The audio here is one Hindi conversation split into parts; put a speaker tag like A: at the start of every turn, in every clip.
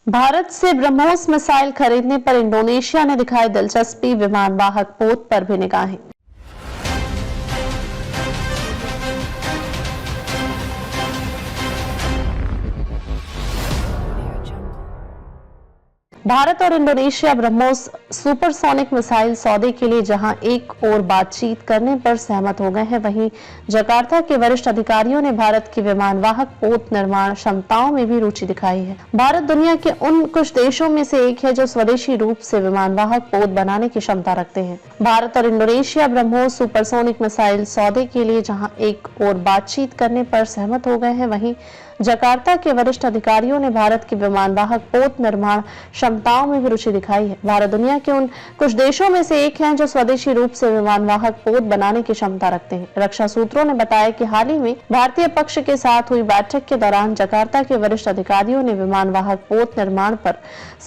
A: भारत से ब्रह्मोस मिसाइल खरीदने पर इंडोनेशिया ने दिखाई दिलचस्पी, विमान वाहक पोत पर भी निगाहें। भारत और इंडोनेशिया ब्रह्मोस सुपरसोनिक मिसाइल सौदे के लिए जहां एक ओर बातचीत करने पर सहमत हो गए हैं, वहीं जकार्ता के वरिष्ठ अधिकारियों ने भारत की विमान वाहक पोत निर्माण क्षमताओं में भी रुचि दिखाई है। भारत दुनिया के उन कुछ देशों में से एक है जो स्वदेशी रूप से विमान वाहक पोत बनाने की क्षमता रखते हैं। भारत और इंडोनेशिया ब्रह्मोस सुपरसोनिक मिसाइल सौदे के लिए जहां एक ओर बातचीत करने पर सहमत हो गए हैं, वहीं जकार्ता के वरिष्ठ अधिकारियों ने भारत की विमान वाहक पोत निर्माण क्षमताओं में भी रुचि दिखाई है। भारत दुनिया के उन कुछ देशों में से एक है जो स्वदेशी रूप से विमान वाहक पोत बनाने की क्षमता रखते हैं। रक्षा सूत्रों ने बताया कि हाल ही में भारतीय पक्ष के साथ हुई बैठक के दौरान जकार्ता के वरिष्ठ अधिकारियों ने विमान वाहक पोत निर्माण पर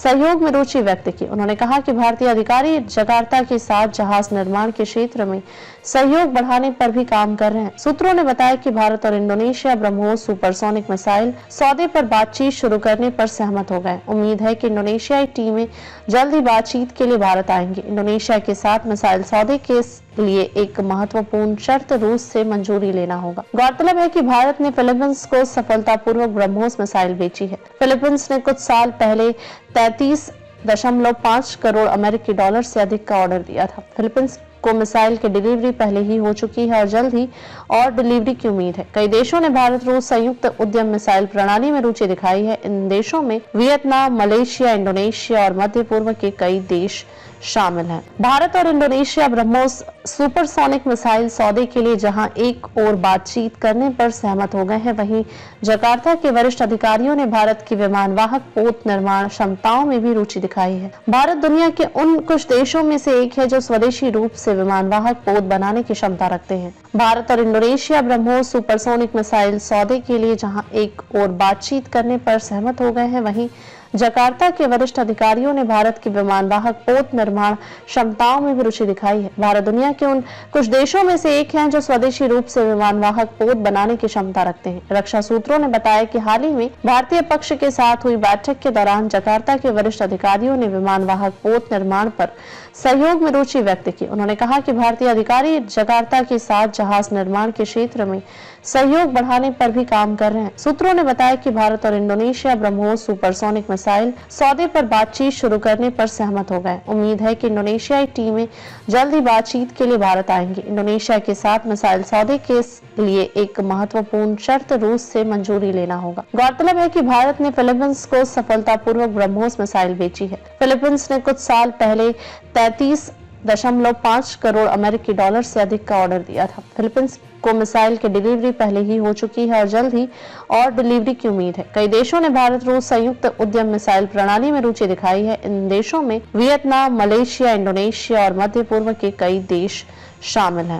A: सहयोग में रुचि व्यक्त की। उन्होंने कहा कि भारतीय अधिकारी जकार्ता के साथ जहाज निर्माण के क्षेत्र में सहयोग बढ़ाने पर भी काम कर रहे हैं। सूत्रों ने बताया कि भारत और इंडोनेशिया ब्रह्मोस सुपरसोनिक मिसाइल सौदे पर बातचीत शुरू करने पर सहमत हो गए। उम्मीद है कि इंडोनेशियाई टीमें जल्द ही बातचीत के लिए भारत आएंगी। इंडोनेशिया के साथ मिसाइल सौदे के लिए एक महत्वपूर्ण शर्त रूस से मंजूरी लेना होगा। गौरतलब है कि भारत ने फिलीपींस को सफलतापूर्वक ब्रह्मोस मिसाइल बेची है। फिलीपींस ने कुछ साल पहले 33.5 करोड़ अमेरिकी डॉलर से अधिक का ऑर्डर दिया था। फिलीपींस को मिसाइल की डिलीवरी पहले ही हो चुकी है और जल्द ही और डिलीवरी की उम्मीद है। कई देशों ने भारत रूस संयुक्त उद्यम मिसाइल प्रणाली में रुचि दिखाई है। इन देशों में वियतनाम, मलेशिया, इंडोनेशिया और मध्य पूर्व के कई देश शामिल हैं। भारत और इंडोनेशिया ब्रह्मोस सुपरसोनिक मिसाइल सौदे के लिए जहां एक ओर बातचीत करने पर सहमत हो गए हैं, वहीं जकार्ता के वरिष्ठ अधिकारियों ने भारत की विमान वाहक पोत निर्माण क्षमताओं में भी रुचि दिखाई है। भारत दुनिया के उन कुछ देशों में से एक है जो स्वदेशी रूप से विमान वाहक पोत बनाने की क्षमता रखते हैं। भारत और इंडोनेशिया ब्रह्मोस सुपरसोनिक मिसाइल सौदे के लिए जहां एक ओर बातचीत करने पर सहमत हो गए हैं, वहीं जकार्ता के वरिष्ठ अधिकारियों ने भारत की विमान वाहक पोत निर्माण क्षमताओं में भी रुचि दिखाई है। भारत दुनिया के उन कुछ देशों में से एक है जो स्वदेशी रूप से विमान वाहक पोत बनाने की क्षमता रखते हैं। रक्षा सूत्रों ने बताया कि हाल ही में भारतीय पक्ष के साथ हुई बैठक के दौरान जकार्ता के वरिष्ठ अधिकारियों ने विमान वाहक पोत निर्माण पर सहयोग में रुचि व्यक्त की। उन्होंने कहा कि भारतीय अधिकारी जकार्ता के साथ जहाज निर्माण के क्षेत्र में सहयोग बढ़ाने पर भी काम कर रहे हैं। सूत्रों ने बताया कि भारत और इंडोनेशिया ब्रह्मोस सुपरसोनिक मिसाइल सौदे पर बातचीत शुरू करने पर सहमत हो गए। उम्मीद है कि इंडोनेशियाई टीमें जल्द ही बातचीत के लिए भारत आएंगी। इंडोनेशिया के साथ मिसाइल सौदे के लिए एक महत्वपूर्ण शर्त रूस से मंजूरी लेना होगा। गौरतलब है कि भारत ने फिलीपींस को सफलतापूर्वक ब्रह्मोस मिसाइल बेची है। फिलीपींस ने कुछ साल पहले 33.5 करोड़ अमेरिकी डॉलर से अधिक का ऑर्डर दिया था। फिलीपींस को मिसाइल की डिलीवरी पहले ही हो चुकी है और जल्द ही और डिलीवरी की उम्मीद है। कई देशों ने भारत रूस संयुक्त उद्यम मिसाइल प्रणाली में रुचि दिखाई है। इन देशों में वियतनाम, मलेशिया, इंडोनेशिया और मध्य पूर्व के कई देश शामिल हैं।